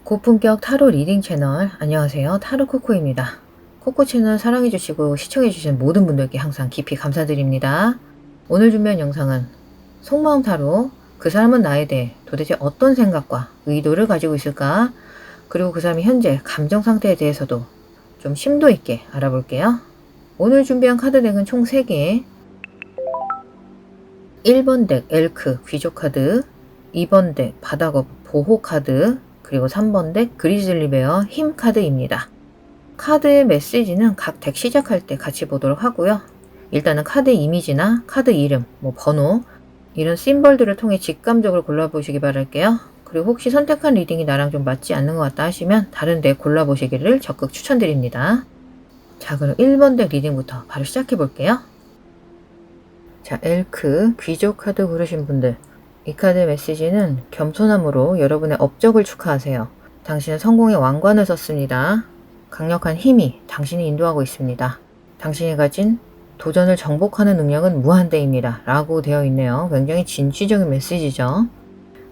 고품격 타로 리딩 채널, 안녕하세요. 타로 코코입니다. 코코 채널 사랑해주시고 시청해주신 모든 분들께 항상 깊이 감사드립니다. 오늘 준비한 영상은 속마음 타로, 그 사람은 나에 대해 도대체 어떤 생각과 의도를 가지고 있을까? 그리고 그 사람이 현재 감정 상태에 대해서도 좀 심도 있게 알아볼게요. 오늘 준비한 카드 덱은 총 3개. 1번 덱 엘크 귀족 카드, 2번 덱 바닥업 보호 카드, 그리고 3번 덱 그리즐리 베어 힘 카드입니다. 카드의 메시지는 각 덱 시작할 때 같이 보도록 하고요. 일단은 카드 이미지나 카드 이름, 번호, 이런 심벌들을 통해 직감적으로 골라보시기 바랄게요. 그리고 혹시 선택한 리딩이 나랑 좀 맞지 않는 것 같다 하시면 다른 덱 골라보시기를 적극 추천드립니다. 자, 그럼 1번 덱 리딩부터 바로 시작해 볼게요. 자, 엘크 귀족 카드 고르신 분들, 이 카드의 메시지는 겸손함으로 여러분의 업적을 축하하세요. 당신은 성공의 왕관을 썼습니다. 강력한 힘이 당신이 인도하고 있습니다. 당신이 가진 도전을 정복하는 능력은 무한대입니다. 라고 되어 있네요. 굉장히 진취적인 메시지죠.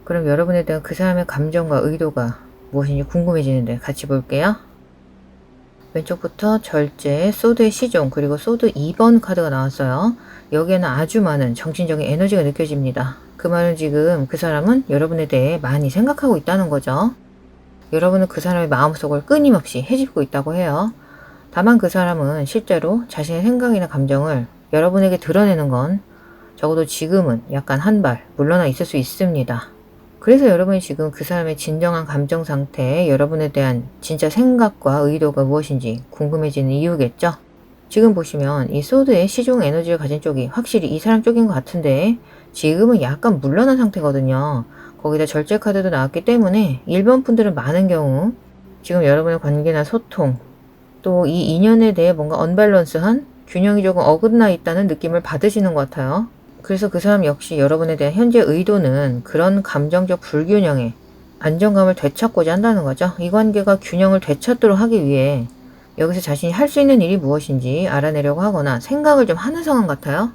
그럼 여러분에 대한 그 사람의 감정과 의도가 무엇인지 궁금해지는데 같이 볼게요. 왼쪽부터 절제, 소드의 시종, 그리고 소드 2번 카드가 나왔어요. 여기에는 아주 많은 정신적인 에너지가 느껴집니다. 그 말은 지금 그 사람은 여러분에 대해 많이 생각하고 있다는 거죠. 여러분은 그 사람의 마음속을 끊임없이 헤집고 있다고 해요. 다만 그 사람은 실제로 자신의 생각이나 감정을 여러분에게 드러내는 건 적어도 지금은 약간 한 발 물러나 있을 수 있습니다. 그래서 여러분이 지금 그 사람의 진정한 감정 상태에 여러분에 대한 진짜 생각과 의도가 무엇인지 궁금해지는 이유겠죠. 지금 보시면 이 소드의 시종 에너지를 가진 쪽이 확실히 이 사람 쪽인 것 같은데 지금은 약간 물러난 상태거든요. 거기다 절제 카드도 나왔기 때문에 1번 분들은 많은 경우 지금 여러분의 관계나 소통, 또 이 인연에 대해 뭔가 언밸런스한 균형이 조금 어긋나 있다는 느낌을 받으시는 것 같아요. 그래서 그 사람 역시 여러분에 대한 현재 의도는 그런 감정적 불균형에 안정감을 되찾고자 한다는 거죠. 이 관계가 균형을 되찾도록 하기 위해 여기서 자신이 할 수 있는 일이 무엇인지 알아내려고 하거나 생각을 좀 하는 상황 같아요.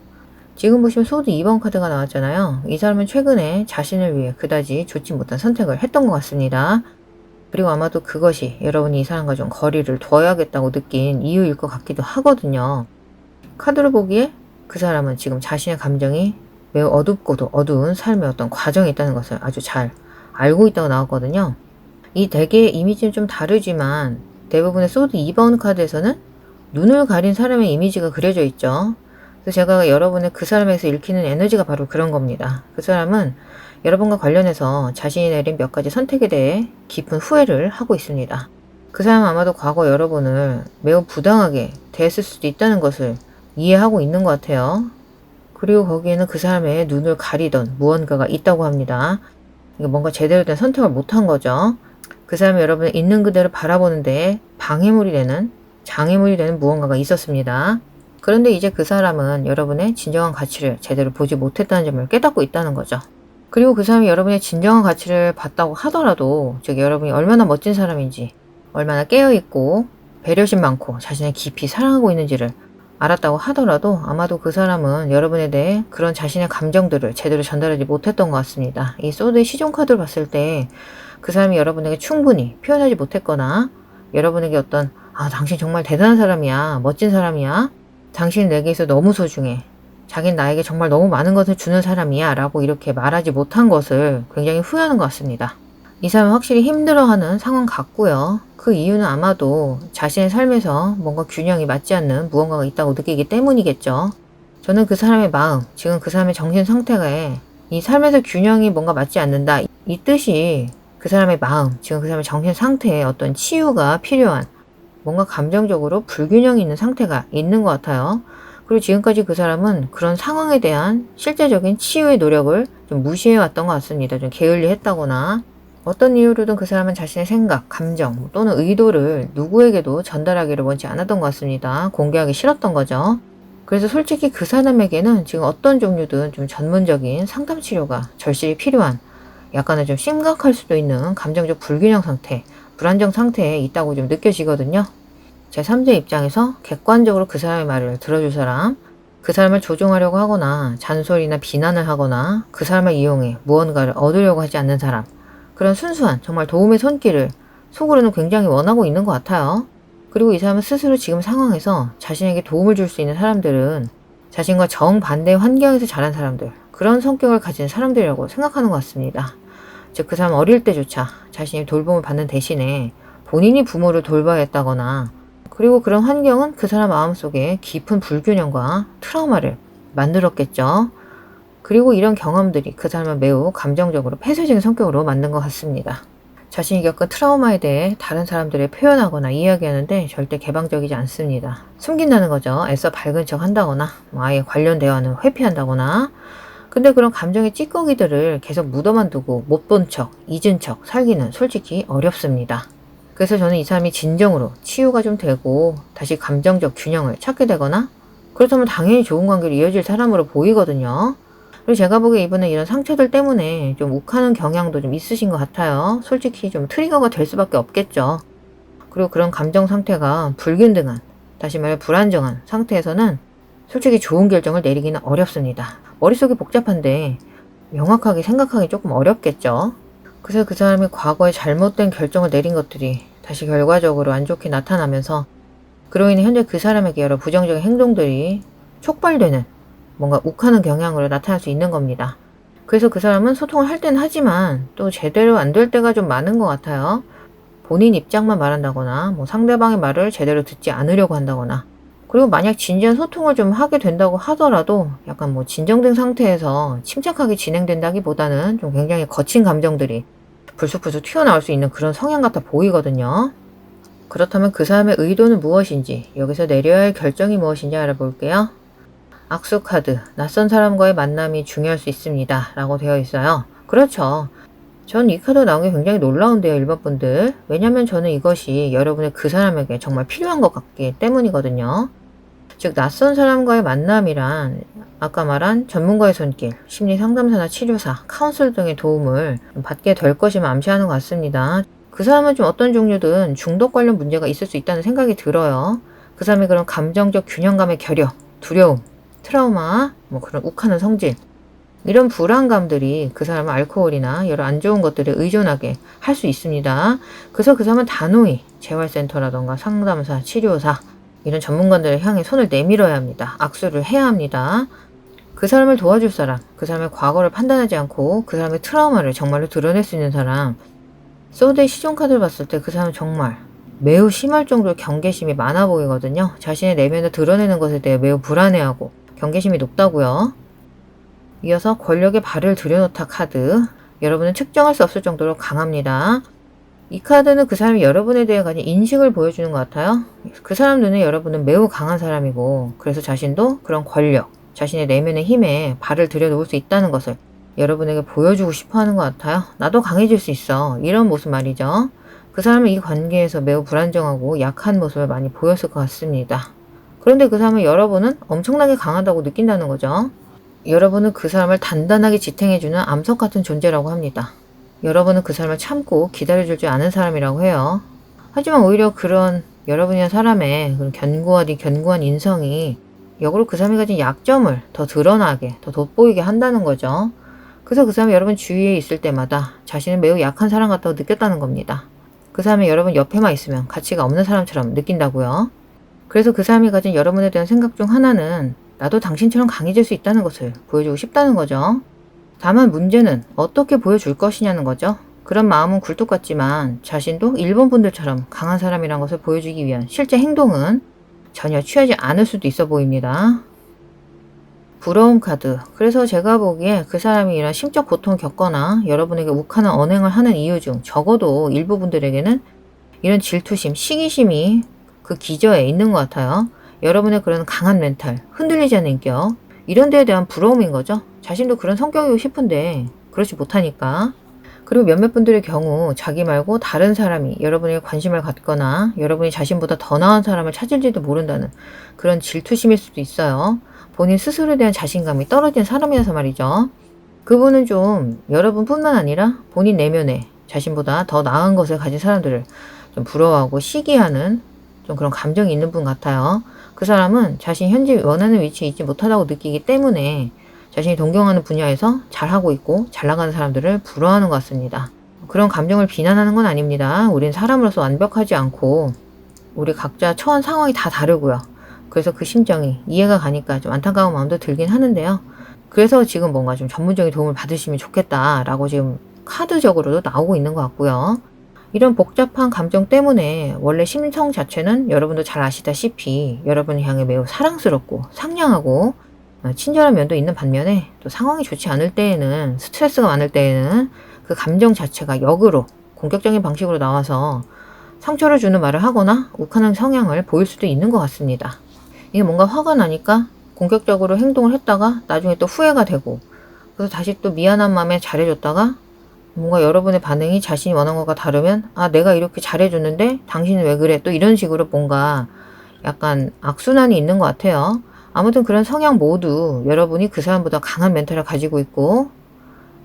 지금 보시면 소드 2번 카드가 나왔잖아요. 이 사람은 최근에 자신을 위해 그다지 좋지 못한 선택을 했던 것 같습니다. 그리고 아마도 그것이 여러분이 이 사람과 좀 거리를 둬야겠다고 느낀 이유일 것 같기도 하거든요. 카드를 보기에 그 사람은 지금 자신의 감정이 매우 어둡고도 어두운 삶의 어떤 과정이 있다는 것을 아주 잘 알고 있다고 나왔거든요. 이 덱의 이미지는 좀 다르지만 대부분의 소드 2번 카드에서는 눈을 가린 사람의 이미지가 그려져 있죠. 그래서 제가 여러분의 그 사람에서 읽히는 에너지가 바로 그런 겁니다. 그 사람은 여러분과 관련해서 자신이 내린 몇 가지 선택에 대해 깊은 후회를 하고 있습니다. 그 사람은 아마도 과거 여러분을 매우 부당하게 대했을 수도 있다는 것을 이해하고 있는 것 같아요. 그리고 거기에는 그 사람의 눈을 가리던 무언가가 있다고 합니다. 이게 뭔가 제대로 된 선택을 못한 거죠. 그 사람이 여러분을 있는 그대로 바라보는데 방해물이 되는, 장애물이 되는 무언가가 있었습니다. 그런데 이제 그 사람은 여러분의 진정한 가치를 제대로 보지 못했다는 점을 깨닫고 있다는 거죠. 그리고 그 사람이 여러분의 진정한 가치를 봤다고 하더라도 즉 여러분이 얼마나 멋진 사람인지, 얼마나 깨어있고 배려심 많고 자신을 깊이 사랑하고 있는지를 알았다고 하더라도 아마도 그 사람은 여러분에 대해 그런 자신의 감정들을 제대로 전달하지 못했던 것 같습니다. 이 소드의 시종 카드를 봤을 때 그 사람이 여러분에게 충분히 표현하지 못했거나 여러분에게 어떤 당신 정말 대단한 사람이야, 멋진 사람이야, 당신이 내게 있어 너무 소중해, 자긴 나에게 정말 너무 많은 것을 주는 사람이야 라고 이렇게 말하지 못한 것을 굉장히 후회하는 것 같습니다. 이 사람은 확실히 힘들어하는 상황 같고요. 그 이유는 아마도 자신의 삶에서 뭔가 균형이 맞지 않는 무언가가 있다고 느끼기 때문이겠죠. 저는 그 사람의 마음, 지금 그 사람의 정신 상태가 이 삶에서 균형이 뭔가 맞지 않는다, 이 뜻이 그 사람의 마음, 지금 그 사람의 정신 상태에 어떤 치유가 필요한, 뭔가 감정적으로 불균형이 있는 상태가 있는 것 같아요. 그리고 지금까지 그 사람은 그런 상황에 대한 실제적인 치유의 노력을 좀 무시해왔던 것 같습니다. 좀 게을리했다거나 어떤 이유로든 그 사람은 자신의 생각, 감정 또는 의도를 누구에게도 전달하기를 원치 않았던 것 같습니다. 공개하기 싫었던 거죠. 그래서 솔직히 그 사람에게는 지금 어떤 종류든 좀 전문적인 상담 치료가 절실히 필요한, 약간은 좀 심각할 수도 있는 감정적 불균형 상태, 불안정 상태에 있다고 좀 느껴지거든요. 제3자 입장에서 객관적으로 그 사람의 말을 들어줄 사람, 그 사람을 조종하려고 하거나 잔소리나 비난을 하거나 그 사람을 이용해 무언가를 얻으려고 하지 않는 사람, 그런 순수한 정말 도움의 손길을 속으로는 굉장히 원하고 있는 것 같아요. 그리고 이 사람은 스스로 지금 상황에서 자신에게 도움을 줄 수 있는 사람들은 자신과 정반대의 환경에서 자란 사람들, 그런 성격을 가진 사람들이라고 생각하는 것 같습니다. 즉, 그 사람 어릴 때조차 자신이 돌봄을 받는 대신에 본인이 부모를 돌봐야 했다거나, 그리고 그런 환경은 그 사람 마음속에 깊은 불균형과 트라우마를 만들었겠죠. 그리고 이런 경험들이 그 사람을 매우 감정적으로 폐쇄적인 성격으로 만든 것 같습니다. 자신이 겪은 트라우마에 대해 다른 사람들에 표현하거나 이야기하는데 절대 개방적이지 않습니다. 숨긴다는 거죠. 애써 밝은 척 한다거나, 아예 관련 대화는 회피한다거나. 근데 그런 감정의 찌꺼기들을 계속 묻어만 두고 못 본 척, 잊은 척 살기는 솔직히 어렵습니다. 그래서 저는 이 사람이 진정으로 치유가 좀 되고 다시 감정적 균형을 찾게 되거나, 그렇다면 당연히 좋은 관계로 이어질 사람으로 보이거든요. 그리고 제가 보기에 이분은 이런 상처들 때문에 좀 욱하는 경향도 좀 있으신 것 같아요. 솔직히 좀 트리거가 될 수밖에 없겠죠. 그리고 그런 감정 상태가 불균등한, 다시 말해 불안정한 상태에서는 솔직히 좋은 결정을 내리기는 어렵습니다. 머릿속이 복잡한데 명확하게 생각하기 조금 어렵겠죠. 그래서 그 사람이 과거에 잘못된 결정을 내린 것들이 다시 결과적으로 안 좋게 나타나면서, 그로 인해 현재 그 사람에게 여러 부정적인 행동들이 촉발되는, 뭔가 욱하는 경향으로 나타날 수 있는 겁니다. 그래서 그 사람은 소통을 할 때는 하지만 또 제대로 안 될 때가 좀 많은 것 같아요. 본인 입장만 말한다거나, 상대방의 말을 제대로 듣지 않으려고 한다거나, 그리고 만약 진지한 소통을 좀 하게 된다고 하더라도 약간 진정된 상태에서 침착하게 진행된다기보다는 좀 굉장히 거친 감정들이 불쑥불쑥 튀어나올 수 있는 그런 성향 같아 보이거든요. 그렇다면 그 사람의 의도는 무엇인지, 여기서 내려야 할 결정이 무엇인지 알아볼게요. 악수 카드, 낯선 사람과의 만남이 중요할 수 있습니다 라고 되어 있어요. 그렇죠. 전 이 카드 나온 게 굉장히 놀라운데요, 1번 분들. 왜냐면 저는 이것이 여러분의 그 사람에게 정말 필요한 것 같기 때문이거든요. 즉, 낯선 사람과의 만남이란 아까 말한 전문가의 손길, 심리 상담사나 치료사, 카운슬 등의 도움을 받게 될 것임을 암시하는 것 같습니다. 그 사람은 좀 어떤 종류든 중독 관련 문제가 있을 수 있다는 생각이 들어요. 그 사람의 그런 감정적 균형감의 결여, 두려움, 트라우마, 그런 욱하는 성질, 이런 불안감들이 그 사람을 알코올이나 여러 안 좋은 것들에 의존하게 할 수 있습니다. 그래서 그 사람은 단호히 재활센터라던가 상담사, 치료사, 이런 전문가들을 향해 손을 내밀어야 합니다. 악수를 해야 합니다. 그 사람을 도와줄 사람, 그 사람의 과거를 판단하지 않고 그 사람의 트라우마를 정말로 드러낼 수 있는 사람. 소드의 시종 카드를 봤을 때 그 사람은 정말 매우 심할 정도로 경계심이 많아 보이거든요. 자신의 내면을 드러내는 것에 대해 매우 불안해하고 경계심이 높다고요. 이어서 권력의 발을 들여놓다 카드. 여러분은 측정할 수 없을 정도로 강합니다. 이 카드는 그 사람이 여러분에 대해 가진 인식을 보여주는 것 같아요. 그 사람 눈에 여러분은 매우 강한 사람이고, 그래서 자신도 그런 권력, 자신의 내면의 힘에 발을 들여놓을 수 있다는 것을 여러분에게 보여주고 싶어 하는 것 같아요. 나도 강해질 수 있어. 이런 모습 말이죠. 그 사람은 이 관계에서 매우 불안정하고 약한 모습을 많이 보였을 것 같습니다. 그런데 그 사람은 여러분은 엄청나게 강하다고 느낀다는 거죠. 여러분은 그 사람을 단단하게 지탱해주는 암석 같은 존재라고 합니다. 여러분은 그 사람을 참고 기다려줄 줄 아는 사람이라고 해요. 하지만 오히려 그런 여러분이란 사람의 그런 견고한 인성이 역으로 그 사람이 가진 약점을 더 드러나게, 더 돋보이게 한다는 거죠. 그래서 그 사람이 여러분 주위에 있을 때마다 자신은 매우 약한 사람 같다고 느꼈다는 겁니다. 그 사람이 여러분 옆에만 있으면 가치가 없는 사람처럼 느낀다고요. 그래서 그 사람이 가진 여러분에 대한 생각 중 하나는 나도 당신처럼 강해질 수 있다는 것을 보여주고 싶다는 거죠. 다만 문제는 어떻게 보여줄 것이냐는 거죠. 그런 마음은 굴뚝 같지만 자신도 일본 분들처럼 강한 사람이란 것을 보여주기 위한 실제 행동은 전혀 취하지 않을 수도 있어 보입니다. 부러움 카드. 그래서 제가 보기에 그 사람이 이런 심적 고통을 겪거나 여러분에게 욱하는 언행을 하는 이유 중 적어도 일부 분들에게는 이런 질투심, 시기심이 그 기저에 있는 것 같아요. 여러분의 그런 강한 멘탈, 흔들리지 않는 인격, 이런 데에 대한 부러움인 거죠. 자신도 그런 성격이고 싶은데 그렇지 못하니까. 그리고 몇몇 분들의 경우 자기 말고 다른 사람이 여러분에게 관심을 갖거나 여러분이 자신보다 더 나은 사람을 찾을지도 모른다는 그런 질투심일 수도 있어요. 본인 스스로에 대한 자신감이 떨어진 사람이라서 말이죠. 그분은 좀 여러분뿐만 아니라 본인 내면에 자신보다 더 나은 것을 가진 사람들을 좀 부러워하고 시기하는 좀 그런 감정이 있는 분 같아요. 그 사람은 자신이 현재 원하는 위치에 있지 못하다고 느끼기 때문에 자신이 동경하는 분야에서 잘하고 있고 잘 나가는 사람들을 부러워하는 것 같습니다. 그런 감정을 비난하는 건 아닙니다. 우린 사람으로서 완벽하지 않고 우리 각자 처한 상황이 다 다르고요. 그래서 그 심정이 이해가 가니까 좀 안타까운 마음도 들긴 하는데요. 그래서 지금 뭔가 좀 전문적인 도움을 받으시면 좋겠다라고 지금 카드적으로도 나오고 있는 것 같고요. 이런 복잡한 감정 때문에 원래 심성 자체는 여러분도 잘 아시다시피 여러분을 향해 매우 사랑스럽고 상냥하고 친절한 면도 있는 반면에 또 상황이 좋지 않을 때에는, 스트레스가 많을 때에는 그 감정 자체가 역으로 공격적인 방식으로 나와서 상처를 주는 말을 하거나 욱하는 성향을 보일 수도 있는 것 같습니다. 이게 뭔가 화가 나니까 공격적으로 행동을 했다가 나중에 또 후회가 되고, 그래서 다시 또 미안한 마음에 잘해줬다가 뭔가 여러분의 반응이 자신이 원한 것과 다르면 아, 내가 이렇게 잘해줬는데 당신은 왜 그래? 또 이런 식으로 뭔가 약간 악순환이 있는 것 같아요. 아무튼 그런 성향 모두 여러분이 그 사람보다 강한 멘탈을 가지고 있고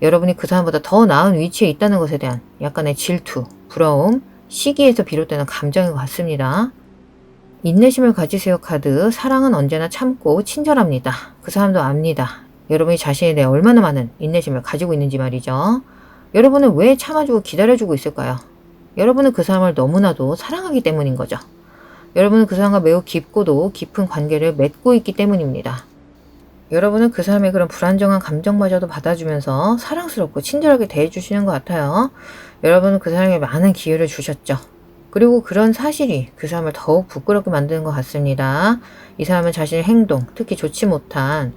여러분이 그 사람보다 더 나은 위치에 있다는 것에 대한 약간의 질투, 부러움, 시기에서 비롯되는 감정인 것 같습니다. 인내심을 가지세요 카드. 사랑은 언제나 참고 친절합니다. 그 사람도 압니다. 여러분이 자신에 대해 얼마나 많은 인내심을 가지고 있는지 말이죠. 여러분은 왜 참아주고 기다려주고 있을까요? 여러분은 그 사람을 너무나도 사랑하기 때문인 거죠. 여러분은 그 사람과 매우 깊고도 깊은 관계를 맺고 있기 때문입니다. 여러분은 그 사람의 그런 불안정한 감정마저도 받아주면서 사랑스럽고 친절하게 대해주시는 것 같아요. 여러분은 그 사람에게 많은 기회를 주셨죠. 그리고 그런 사실이 그 사람을 더욱 부끄럽게 만드는 것 같습니다. 이 사람은 자신의 행동, 특히 좋지 못한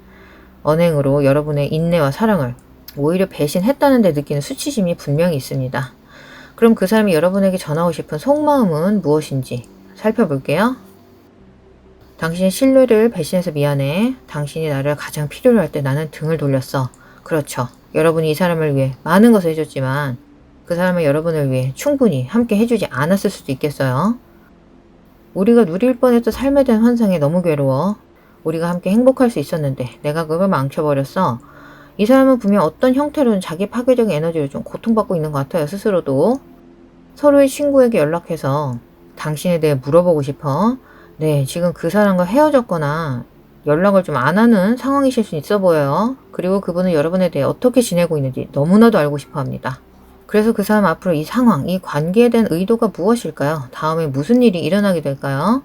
언행으로 여러분의 인내와 사랑을 오히려 배신했다는 데 느끼는 수치심이 분명히 있습니다. 그럼 그 사람이 여러분에게 전하고 싶은 속마음은 무엇인지 살펴볼게요. 당신의 신뢰를 배신해서 미안해. 당신이 나를 가장 필요로 할 때 나는 등을 돌렸어. 그렇죠. 여러분이 이 사람을 위해 많은 것을 해줬지만 그 사람은 여러분을 위해 충분히 함께 해주지 않았을 수도 있겠어요. 우리가 누릴 뻔했던 삶에 대한 환상에 너무 괴로워. 우리가 함께 행복할 수 있었는데 내가 그걸 망쳐버렸어. 이 사람은 분명 어떤 형태로는 자기 파괴적인 에너지를 좀 고통받고 있는 것 같아요. 스스로도. 서로의 친구에게 연락해서 당신에 대해 물어보고 싶어. 네, 지금 그 사람과 헤어졌거나 연락을 좀 안 하는 상황이실 수 있어 보여요. 그리고 그분은 여러분에 대해 어떻게 지내고 있는지 너무나도 알고 싶어 합니다. 그래서 그 사람 앞으로 이 상황, 이 관계에 대한 의도가 무엇일까요? 다음에 무슨 일이 일어나게 될까요?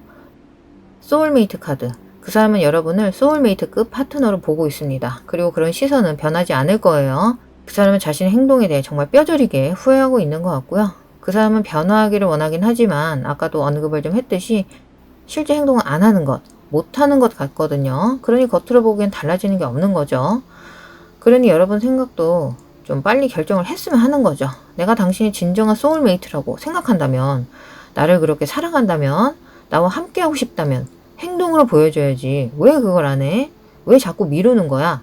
소울메이트 카드. 그 사람은 여러분을 소울메이트급 파트너로 보고 있습니다. 그리고 그런 시선은 변하지 않을 거예요. 그 사람은 자신의 행동에 대해 정말 뼈저리게 후회하고 있는 것 같고요. 그 사람은 변화하기를 원하긴 하지만 아까도 언급을 좀 했듯이 실제 행동을 안 하는 것, 못하는 것 같거든요. 그러니 겉으로 보기엔 달라지는 게 없는 거죠. 그러니 여러분 생각도 좀 빨리 결정을 했으면 하는 거죠. 내가 당신이 진정한 소울메이트라고 생각한다면, 나를 그렇게 사랑한다면, 나와 함께하고 싶다면 행동으로 보여줘야지. 왜 그걸 안 해? 왜 자꾸 미루는 거야?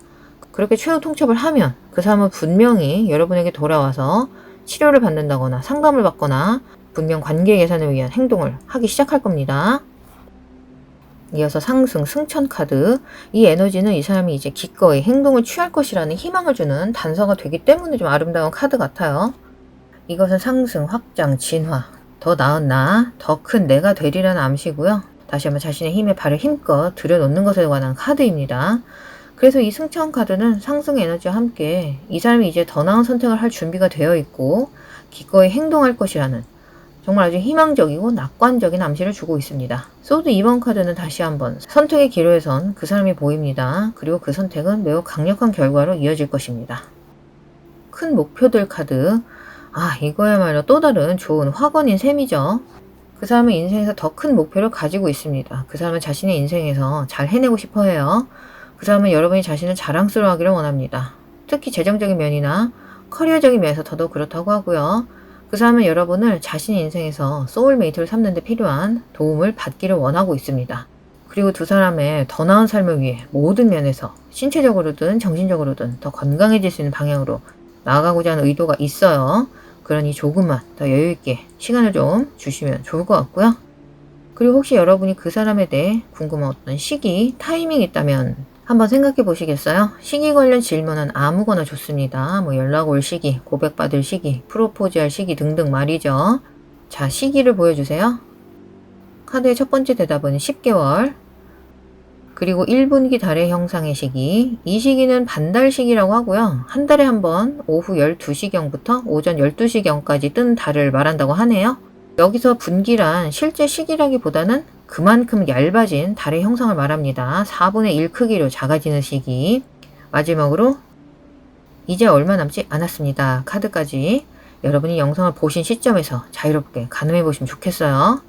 그렇게 최후 통첩을 하면 그 사람은 분명히 여러분에게 돌아와서 치료를 받는다거나 상담을 받거나 분명 관계 개선을 위한 행동을 하기 시작할 겁니다. 이어서 상승, 승천 카드. 이 에너지는 이 사람이 이제 기꺼이 행동을 취할 것이라는 희망을 주는 단서가 되기 때문에 좀 아름다운 카드 같아요. 이것은 상승, 확장, 진화, 더 나은 나, 더 큰 내가 되리라는 암시고요. 다시 한번 자신의 힘에 발을 힘껏 들여놓는 것에 관한 카드입니다. 그래서 이 승천 카드는 상승 에너지와 함께 이 사람이 이제 더 나은 선택을 할 준비가 되어 있고 기꺼이 행동할 것이라는 정말 아주 희망적이고 낙관적인 암시를 주고 있습니다. 소드 2번 카드는 다시 한번 선택의 기로에선 그 사람이 보입니다. 그리고 그 선택은 매우 강력한 결과로 이어질 것입니다. 큰 목표들 카드. 아, 이거야말로 또 다른 좋은 확언인 셈이죠. 그 사람은 인생에서 더 큰 목표를 가지고 있습니다. 그 사람은 자신의 인생에서 잘 해내고 싶어 해요. 그 사람은 여러분이 자신을 자랑스러워하기를 원합니다. 특히 재정적인 면이나 커리어적인 면에서 더더욱 그렇다고 하고요. 그 사람은 여러분을 자신의 인생에서 소울메이트를 삼는 데 필요한 도움을 받기를 원하고 있습니다. 그리고 두 사람의 더 나은 삶을 위해 모든 면에서 신체적으로든 정신적으로든 더 건강해질 수 있는 방향으로 나아가고자 하는 의도가 있어요. 그러니 조금만 더 여유있게 시간을 좀 주시면 좋을 것 같고요. 그리고 혹시 여러분이 그 사람에 대해 궁금한 어떤 시기, 타이밍이 있다면 한번 생각해 보시겠어요? 시기 관련 질문은 아무거나 좋습니다. 뭐 연락 올 시기, 고백받을 시기, 프로포즈할 시기 등등 말이죠. 자, 시기를 보여주세요. 카드의 첫 번째 대답은 10개월. 그리고 1분기 달의 형상의 시기, 이 시기는 반달 시기라고 하고요. 한 달에 한 번 오후 12시경부터 오전 12시경까지 뜬 달을 말한다고 하네요. 여기서 분기란 실제 시기라기보다는 그만큼 얇아진 달의 형상을 말합니다. 4분의 1 크기로 작아지는 시기. 마지막으로 이제 얼마 남지 않았습니다. 카드까지 여러분이 영상을 보신 시점에서 자유롭게 가늠해 보시면 좋겠어요.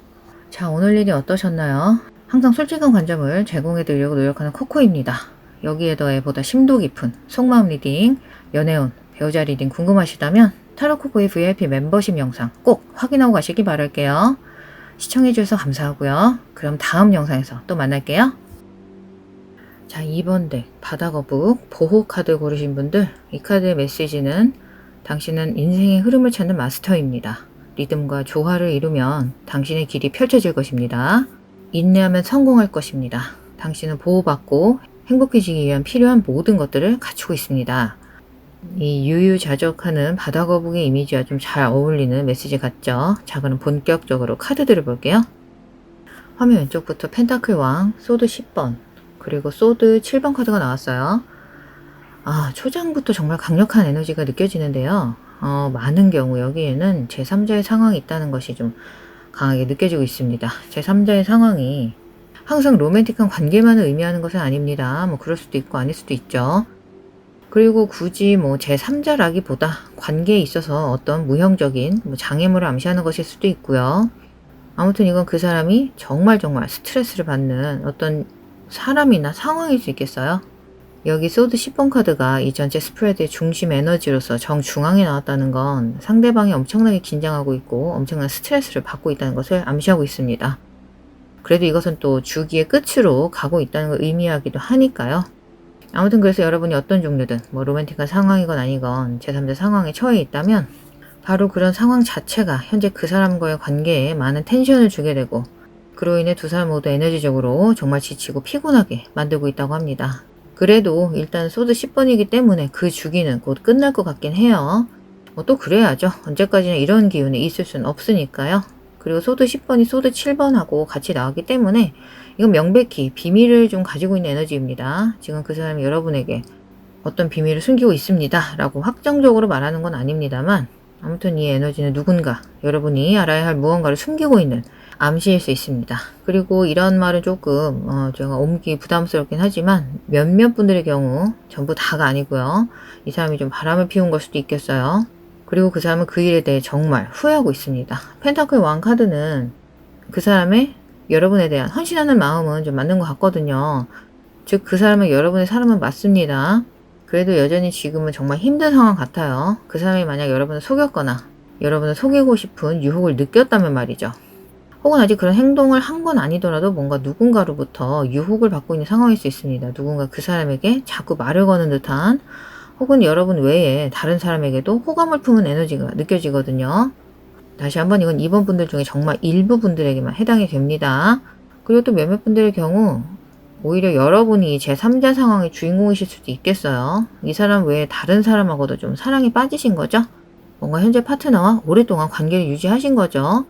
자, 오늘 일이 어떠셨나요? 항상 솔직한 관점을 제공해 드리려고 노력하는 코코입니다. 여기에 더해 보다 심도 깊은 속마음 리딩, 연애운, 배우자 리딩 궁금하시다면 타로코코의 VIP 멤버십 영상 꼭 확인하고 가시기 바랄게요. 시청해 주셔서 감사하고요. 그럼 다음 영상에서 또 만날게요. 자, 2번 덱 바다거북 보호 카드 고르신 분들, 이 카드의 메시지는 당신은 인생의 흐름을 찾는 마스터입니다. 리듬과 조화를 이루면 당신의 길이 펼쳐질 것입니다. 인내하면 성공할 것입니다. 당신은 보호받고 행복해지기 위한 필요한 모든 것들을 갖추고 있습니다. 이 유유자적하는 바다거북의 이미지와 좀 잘 어울리는 메시지 같죠? 자, 그럼 본격적으로 카드들을 볼게요. 화면 왼쪽부터 펜타클 왕, 소드 10번, 그리고 소드 7번 카드가 나왔어요. 초장부터 정말 강력한 에너지가 느껴지는데요. 많은 경우 여기에는 제3자의 상황이 있다는 것이 좀 강하게 느껴지고 있습니다. 제3자의 상황이 항상 로맨틱한 관계만을 의미하는 것은 아닙니다. 뭐 그럴 수도 있고 아닐 수도 있죠. 그리고 굳이 뭐 제3자라기보다 관계에 있어서 어떤 무형적인 장애물을 암시하는 것일 수도 있고요. 아무튼 이건 그 사람이 정말 스트레스를 받는 어떤 사람이나 상황일 수 있겠어요. 여기 소드 10번 카드가 이 전체 스프레드의 중심 에너지로서 정중앙에 나왔다는 건 상대방이 엄청나게 긴장하고 있고 엄청난 스트레스를 받고 있다는 것을 암시하고 있습니다. 그래도 이것은 또 주기의 끝으로 가고 있다는 걸 의미하기도 하니까요. 아무튼 그래서 여러분이 어떤 종류든 뭐 로맨틱한 상황이건 아니건 제3자 상황에 처해 있다면 바로 그런 상황 자체가 현재 그 사람과의 관계에 많은 텐션을 주게 되고 그로 인해 두 사람 모두 에너지적으로 정말 지치고 피곤하게 만들고 있다고 합니다. 그래도 일단 소드 10번이기 때문에 그 주기는 곧 끝날 것 같긴 해요. 또 그래야죠. 언제까지나 이런 기운이 있을 수는 없으니까요. 그리고 소드 10번이 소드 7번하고 같이 나왔기 때문에 이건 명백히 비밀을 좀 가지고 있는 에너지입니다. 지금 그 사람이 여러분에게 어떤 비밀을 숨기고 있습니다 라고 확정적으로 말하는 건 아닙니다만 아무튼 이 에너지는 누군가 여러분이 알아야 할 무언가를 숨기고 있는 암시일 수 있습니다. 그리고 이런 말은 조금 제가 옮기 부담스럽긴 하지만 몇몇 분들의 경우 전부 다가 아니고요. 이 사람이 좀 바람을 피운 걸 수도 있겠어요. 그리고 그 사람은 그 일에 대해 정말 후회하고 있습니다. 펜타클 왕 카드는 그 사람의 여러분에 대한 헌신하는 마음은 좀 맞는 것 같거든요. 즉 그 사람은 여러분의 사람은 맞습니다. 그래도 여전히 지금은 정말 힘든 상황 같아요. 그 사람이 만약 여러분을 속였거나 여러분을 속이고 싶은 유혹을 느꼈다면 말이죠. 혹은 아직 그런 행동을 한 건 아니더라도 뭔가 누군가로부터 유혹을 받고 있는 상황일 수 있습니다. 누군가 그 사람에게 자꾸 말을 거는 듯한 혹은 여러분 외에 다른 사람에게도 호감을 품은 에너지가 느껴지거든요. 다시 한번 이건 2번 분들 중에 정말 일부 분들에게만 해당이 됩니다. 그리고 또 몇몇 분들의 경우 오히려 여러분이 제3자 상황의 주인공이실 수도 있겠어요. 이 사람 외에 다른 사람하고도 좀 사랑에 빠지신 거죠. 뭔가 현재 파트너와 오랫동안 관계를 유지하신 거죠.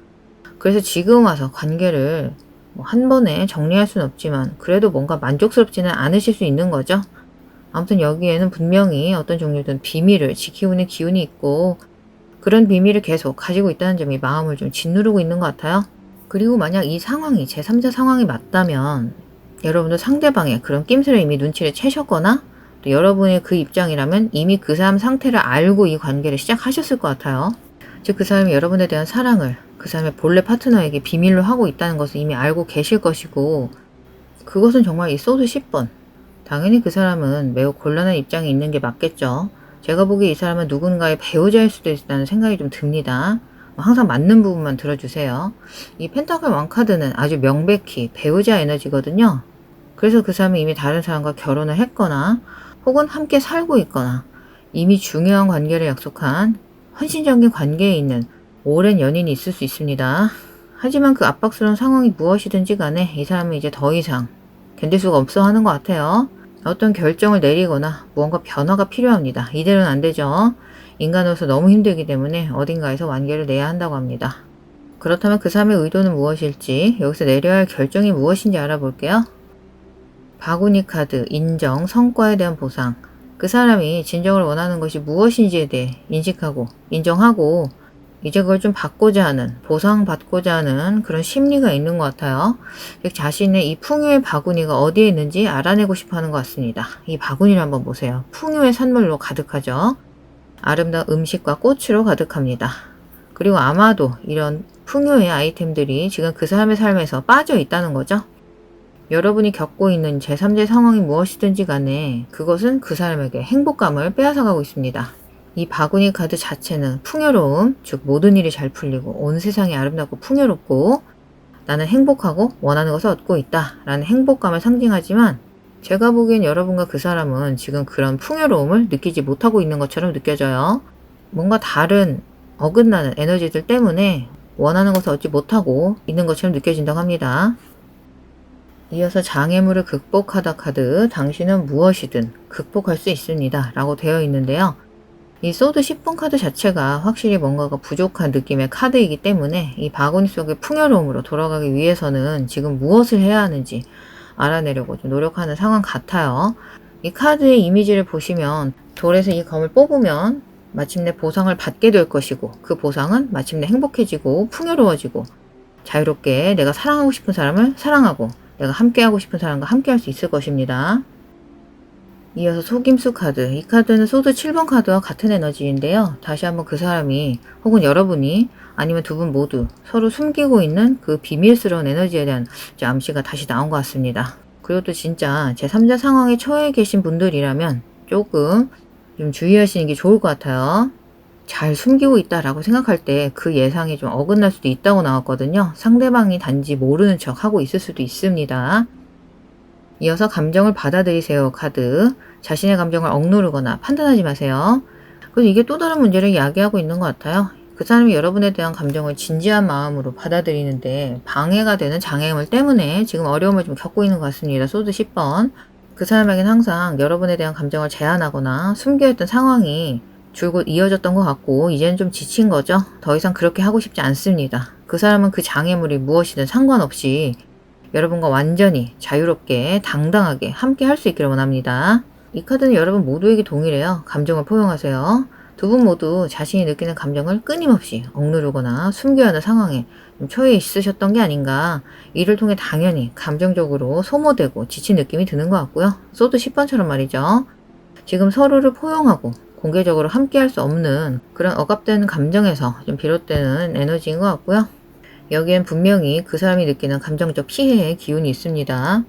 그래서 지금 와서 관계를 한 번에 정리할 수는 없지만 그래도 뭔가 만족스럽지는 않으실 수 있는 거죠. 아무튼 여기에는 분명히 어떤 종류든 비밀을 지키고 있는 기운이 있고 그런 비밀을 계속 가지고 있다는 점이 마음을 좀 짓누르고 있는 것 같아요. 그리고 만약 이 상황이 제3자 상황이 맞다면 여러분도 상대방의 그런 낌새를 이미 눈치를 채셨거나 또 여러분의 그 입장이라면 이미 그 사람 상태를 알고 이 관계를 시작하셨을 것 같아요. 즉 그 사람이 여러분에 대한 사랑을 그 사람의 본래 파트너에게 비밀로 하고 있다는 것을 이미 알고 계실 것이고 그것은 정말 이 소드 10번 당연히 그 사람은 매우 곤란한 입장에 있는 게 맞겠죠. 제가 보기에 이 사람은 누군가의 배우자일 수도 있다는 생각이 좀 듭니다. 항상 맞는 부분만 들어주세요. 이 펜타클 왕 카드는 아주 명백히 배우자 에너지거든요. 그래서 그 사람이 이미 다른 사람과 결혼을 했거나 혹은 함께 살고 있거나 이미 중요한 관계를 약속한 헌신적인 관계에 있는 오랜 연인이 있을 수 있습니다. 하지만 그 압박스러운 상황이 무엇이든지 간에 이 사람은 이제 더 이상 견딜 수가 없어 하는 것 같아요. 어떤 결정을 내리거나 무언가 변화가 필요합니다. 이대로는 안 되죠. 인간으로서 너무 힘들기 때문에 어딘가에서 완결을 내야 한다고 합니다. 그렇다면 그 사람의 의도는 무엇일지 여기서 내려야 할 결정이 무엇인지 알아볼게요. 바구니 카드, 인정, 성과에 대한 보상. 그 사람이 진정으로 원하는 것이 무엇인지에 대해 인식하고 인정하고 이제 그걸 좀 받고자 하는, 보상받고자 하는 그런 심리가 있는 것 같아요. 자신의 이 풍요의 바구니가 어디에 있는지 알아내고 싶어 하는 것 같습니다. 이 바구니를 한번 보세요. 풍요의 산물로 가득하죠. 아름다운 음식과 꽃으로 가득합니다. 그리고 아마도 이런 풍요의 아이템들이 지금 그 사람의 삶에서 빠져 있다는 거죠. 여러분이 겪고 있는 제3의 상황이 무엇이든지 간에 그것은 그 사람에게 행복감을 빼앗아가고 있습니다. 이 바구니 카드 자체는 풍요로움, 즉 모든 일이 잘 풀리고 온 세상이 아름답고 풍요롭고 나는 행복하고 원하는 것을 얻고 있다 라는 행복감을 상징하지만 제가 보기엔 여러분과 그 사람은 지금 그런 풍요로움을 느끼지 못하고 있는 것처럼 느껴져요. 뭔가 다른 어긋나는 에너지들 때문에 원하는 것을 얻지 못하고 있는 것처럼 느껴진다고 합니다. 이어서 장애물을 극복하다 카드, 당신은 무엇이든 극복할 수 있습니다 라고 되어 있는데요. 이 소드 10번 카드 자체가 확실히 뭔가가 부족한 느낌의 카드이기 때문에 이 바구니 속의 풍요로움으로 돌아가기 위해서는 지금 무엇을 해야 하는지 알아내려고 좀 노력하는 상황 같아요. 이 카드의 이미지를 보시면 돌에서 이 검을 뽑으면 마침내 보상을 받게 될 것이고 그 보상은 마침내 행복해지고 풍요로워지고 자유롭게 내가 사랑하고 싶은 사람을 사랑하고 내가 함께하고 싶은 사람과 함께할 수 있을 것입니다. 이어서 속임수 카드. 이 카드는 소드 7번 카드와 같은 에너지인데요. 다시 한번 그 사람이 혹은 여러분이 아니면 두 분 모두 서로 숨기고 있는 그 비밀스러운 에너지에 대한 암시가 다시 나온 것 같습니다. 그리고 또 진짜 제3자 상황에 처해 계신 분들이라면 조금 좀 주의하시는 게 좋을 것 같아요. 잘 숨기고 있다라고 생각할 때 그 예상이 좀 어긋날 수도 있다고 나왔거든요. 상대방이 단지 모르는 척 하고 있을 수도 있습니다. 이어서 감정을 받아들이세요 카드. 자신의 감정을 억누르거나 판단하지 마세요. 그래서 이게 또 다른 문제를 이야기하고 있는 것 같아요. 그 사람이 여러분에 대한 감정을 진지한 마음으로 받아들이는데 방해가 되는 장애물 때문에 지금 어려움을 좀 겪고 있는 것 같습니다. 소드 10번. 그 사람에게는 항상 여러분에 대한 감정을 제한하거나 숨겨있던 상황이 줄곧 이어졌던 것 같고 이제는 좀 지친 거죠. 더 이상 그렇게 하고 싶지 않습니다. 그 사람은 그 장애물이 무엇이든 상관없이 여러분과 완전히 자유롭게 당당하게 함께 할 수 있기를 원합니다. 이 카드는 여러분 모두에게 동일해요. 감정을 포용하세요. 두 분 모두 자신이 느끼는 감정을 끊임없이 억누르거나 숨겨야 하는 상황에 좀 처해 있으셨던 게 아닌가. 이를 통해 당연히 감정적으로 소모되고 지친 느낌이 드는 것 같고요. 소드 10번처럼 말이죠. 지금 서로를 포용하고 공개적으로 함께 할 수 없는 그런 억압된 감정에서 좀 비롯되는 에너지인 것 같고요. 여기엔 분명히 그 사람이 느끼는 감정적 피해의 기운이 있습니다.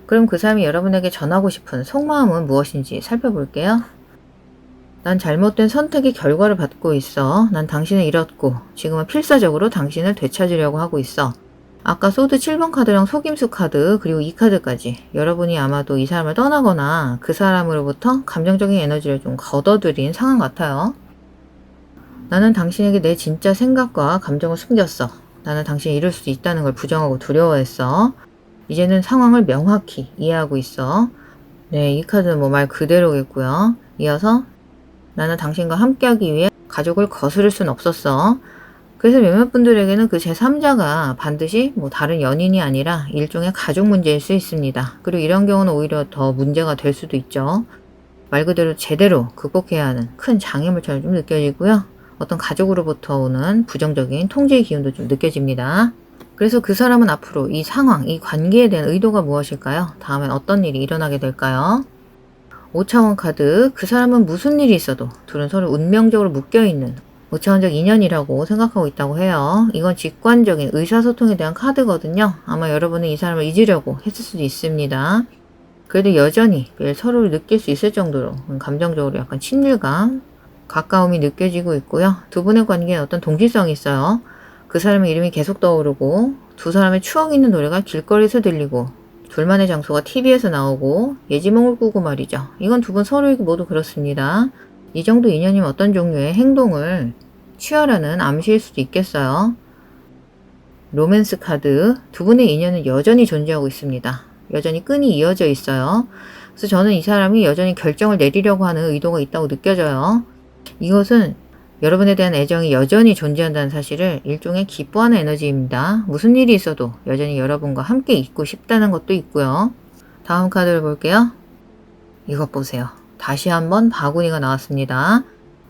그럼 그 사람이 여러분에게 전하고 싶은 속마음은 무엇인지 살펴볼게요. 난 잘못된 선택의 결과를 받고 있어. 난 당신을 잃었고 지금은 필사적으로 당신을 되찾으려고 하고 있어. 아까 소드 7번 카드랑 속임수 카드 그리고 이 카드까지 여러분이 아마도 이 사람을 떠나거나 그 사람으로부터 감정적인 에너지를 좀 걷어들인 상황 같아요. 나는 당신에게 내 진짜 생각과 감정을 숨겼어. 나는 당신이 잃을 수 있다는 걸 부정하고 두려워했어. 이제는 상황을 명확히 이해하고 있어. 네, 이 카드는 뭐 말 그대로겠고요. 이어서 나는 당신과 함께하기 위해 가족을 거스를 순 없었어. 그래서 몇몇 분들에게는 그 제3자가 반드시 뭐 다른 연인이 아니라 일종의 가족 문제일 수 있습니다. 그리고 이런 경우는 오히려 더 문제가 될 수도 있죠. 말 그대로 제대로 극복해야 하는 큰 장애물처럼 좀 느껴지고요. 어떤 가족으로부터 오는 부정적인 통제의 기운도 좀 느껴집니다. 그래서 그 사람은 앞으로 이 상황, 이 관계에 대한 의도가 무엇일까요? 다음엔 어떤 일이 일어나게 될까요? 5차원 카드, 그 사람은 무슨 일이 있어도 둘은 서로 운명적으로 묶여있는 5차원적 인연이라고 생각하고 있다고 해요. 이건 직관적인 의사소통에 대한 카드거든요. 아마 여러분은 이 사람을 잊으려고 했을 수도 있습니다. 그래도 여전히 서로를 느낄 수 있을 정도로 감정적으로 약간 친밀감, 가까움이 느껴지고 있고요. 두 분의 관계에 어떤 동질성이 있어요. 그 사람의 이름이 계속 떠오르고 두 사람의 추억 있는 노래가 길거리에서 들리고 둘만의 장소가 TV에서 나오고 예지몽을 꾸고 말이죠. 이건 두 분 서로에게 모두 그렇습니다. 이 정도 인연이면 어떤 종류의 행동을 취하라는 암시일 수도 있겠어요. 로맨스 카드, 두 분의 인연은 여전히 존재하고 있습니다. 여전히 끈이 이어져 있어요. 그래서 저는 이 사람이 여전히 결정을 내리려고 하는 의도가 있다고 느껴져요. 이것은 여러분에 대한 애정이 여전히 존재한다는 사실을 일종의 기뻐하는 에너지입니다. 무슨 일이 있어도 여전히 여러분과 함께 있고 싶다는 것도 있고요. 다음 카드를 볼게요. 이것 보세요. 다시 한번 바구니가 나왔습니다.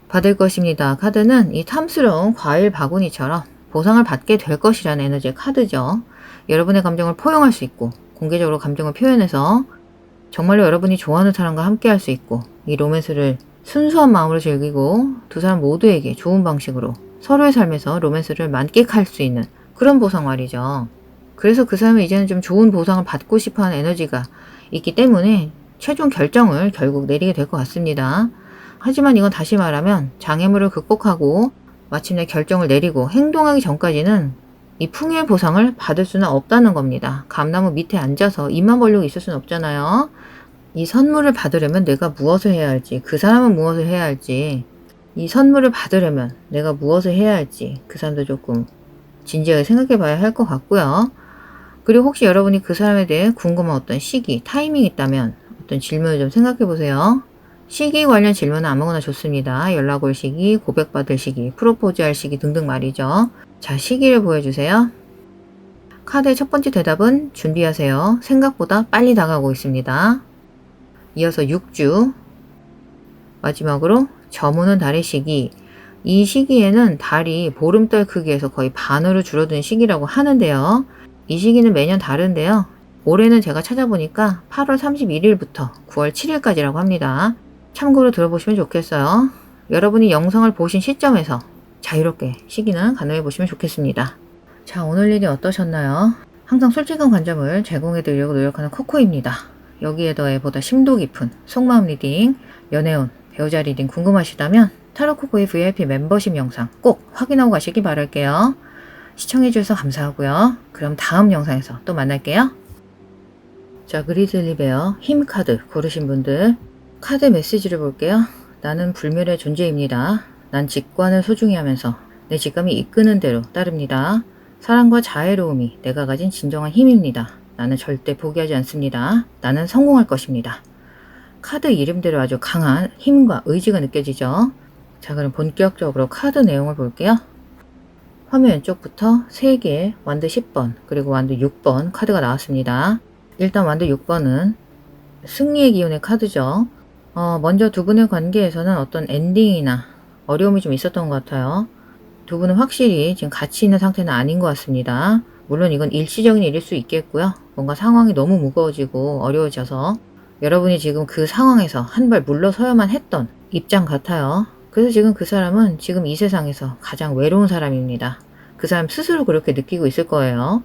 받을 것입니다. 카드는 이 탐스러운 과일 바구니처럼 보상을 받게 될 것이라는 에너지의 카드죠. 여러분의 감정을 포용할 수 있고 공개적으로 감정을 표현해서 정말로 여러분이 좋아하는 사람과 함께 할 수 있고 이 로맨스를 순수한 마음으로 즐기고 두 사람 모두에게 좋은 방식으로 서로의 삶에서 로맨스를 만끽할 수 있는 그런 보상 말이죠. 그래서 그 사람은 이제는 좀 좋은 보상을 받고 싶어하는 에너지가 있기 때문에 최종 결정을 결국 내리게 될 것 같습니다. 하지만 이건 다시 말하면 장애물을 극복하고 마침내 결정을 내리고 행동하기 전까지는 이 풍요의 보상을 받을 수는 없다는 겁니다. 감나무 밑에 앉아서 입만 벌리고 있을 수는 없잖아요. 이 선물을 받으려면 내가 무엇을 해야 할지, 그 사람은 무엇을 해야 할지, 이 선물을 받으려면 내가 무엇을 해야 할지 그 사람도 조금 진지하게 생각해 봐야 할 것 같고요. 그리고 혹시 여러분이 그 사람에 대해 궁금한 어떤 시기, 타이밍이 있다면 어떤 질문을 좀 생각해 보세요. 시기 관련 질문은 아무거나 좋습니다. 연락 올 시기, 고백받을 시기, 프로포즈 할 시기 등등 말이죠. 자, 시기를 보여주세요. 카드의 첫 번째 대답은 준비하세요. 생각보다 빨리 다가오고 있습니다. 이어서 6주. 마지막으로 저무는 달의 시기. 이 시기에는 달이 보름달 크기에서 거의 반으로 줄어든 시기라고 하는데요. 이 시기는 매년 다른데요. 올해는 제가 찾아보니까 8월 31일부터 9월 7일까지라고 합니다. 참고로 들어보시면 좋겠어요. 여러분이 영상을 보신 시점에서 자유롭게 시기는 가늠해 보시면 좋겠습니다. 자, 오늘 일이 어떠셨나요? 항상 솔직한 관점을 제공해 드리려고 노력하는 코코입니다. 여기에 더해 보다 심도 깊은 속마음 리딩, 연애운, 배우자 리딩 궁금하시다면 타로코코의 VIP 멤버십 영상 꼭 확인하고 가시기 바랄게요. 시청해주셔서 감사하고요. 그럼 다음 영상에서 또 만날게요. 자, 그리즐리 베어 힘 카드 고르신 분들 카드 메시지를 볼게요. 나는 불멸의 존재입니다. 난 직관을 소중히 하면서 내 직감이 이끄는 대로 따릅니다. 사랑과 자애로움이 내가 가진 진정한 힘입니다. 나는 절대 포기하지 않습니다. 나는 성공할 것입니다. 카드 이름대로 아주 강한 힘과 의지가 느껴지죠. 자, 그럼 본격적으로 카드 내용을 볼게요. 화면 왼쪽부터 3개, 완드 10번, 그리고 완드 6번 카드가 나왔습니다. 일단 완드 6번은 승리의 기운의 카드죠. 먼저 두 분의 관계에서는 어떤 엔딩이나 어려움이 좀 있었던 것 같아요. 두 분은 확실히 지금 같이 있는 상태는 아닌 것 같습니다. 물론 이건 일시적인 일일 수 있겠고요. 뭔가 상황이 너무 무거워지고 어려워져서 여러분이 지금 그 상황에서 한 발 물러서야만 했던 입장 같아요. 그래서 지금 그 사람은 지금 이 세상에서 가장 외로운 사람입니다. 그 사람 스스로 그렇게 느끼고 있을 거예요.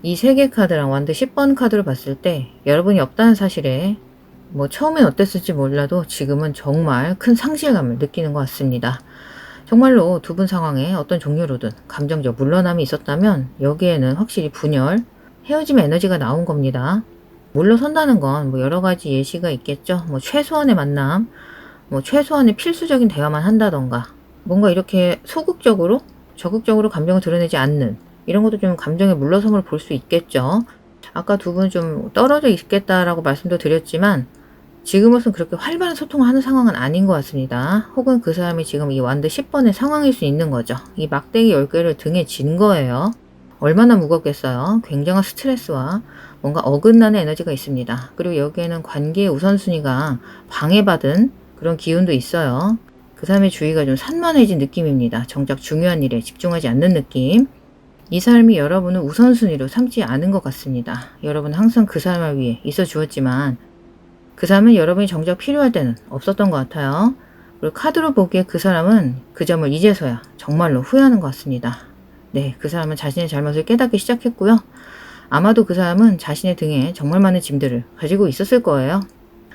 이 3개 카드랑 완드 10번 카드를 봤을 때 여러분이 없다는 사실에 처음엔 어땠을지 몰라도 지금은 정말 큰 상실감을 느끼는 것 같습니다. 정말로 두 분 상황에 어떤 종류로든 감정적 물러남이 있었다면 여기에는 확실히 분열, 헤어짐의 에너지가 나온 겁니다. 물러선다는 건 여러 가지 예시가 있겠죠. 최소한의 만남, 최소한의 필수적인 대화만 한다던가 뭔가 이렇게 소극적으로 적극적으로 감정을 드러내지 않는 이런 것도 좀 감정의 물러섬을 볼 수 있겠죠. 아까 두 분 좀 떨어져 있겠다라고 말씀도 드렸지만 지금으로선 그렇게 활발한 소통을 하는 상황은 아닌 것 같습니다. 혹은 그 사람이 지금 이 완드 10번의 상황일 수 있는 거죠. 이 막대기 10개를 등에 진 거예요. 얼마나 무겁겠어요. 굉장한 스트레스와 뭔가 어긋나는 에너지가 있습니다. 그리고 여기에는 관계의 우선순위가 방해받은 그런 기운도 있어요. 그 사람의 주의가 좀 산만해진 느낌입니다. 정작 중요한 일에 집중하지 않는 느낌. 이 사람이 여러분을 우선순위로 삼지 않은 것 같습니다. 여러분은 항상 그 사람을 위해 있어 주었지만 그 사람은 여러분이 정작 필요할 때는 없었던 것 같아요. 그리고 카드로 보기에 그 사람은 그 점을 이제서야 정말로 후회하는 것 같습니다. 네, 그 사람은 자신의 잘못을 깨닫기 시작했고요. 아마도 그 사람은 자신의 등에 정말 많은 짐들을 가지고 있었을 거예요.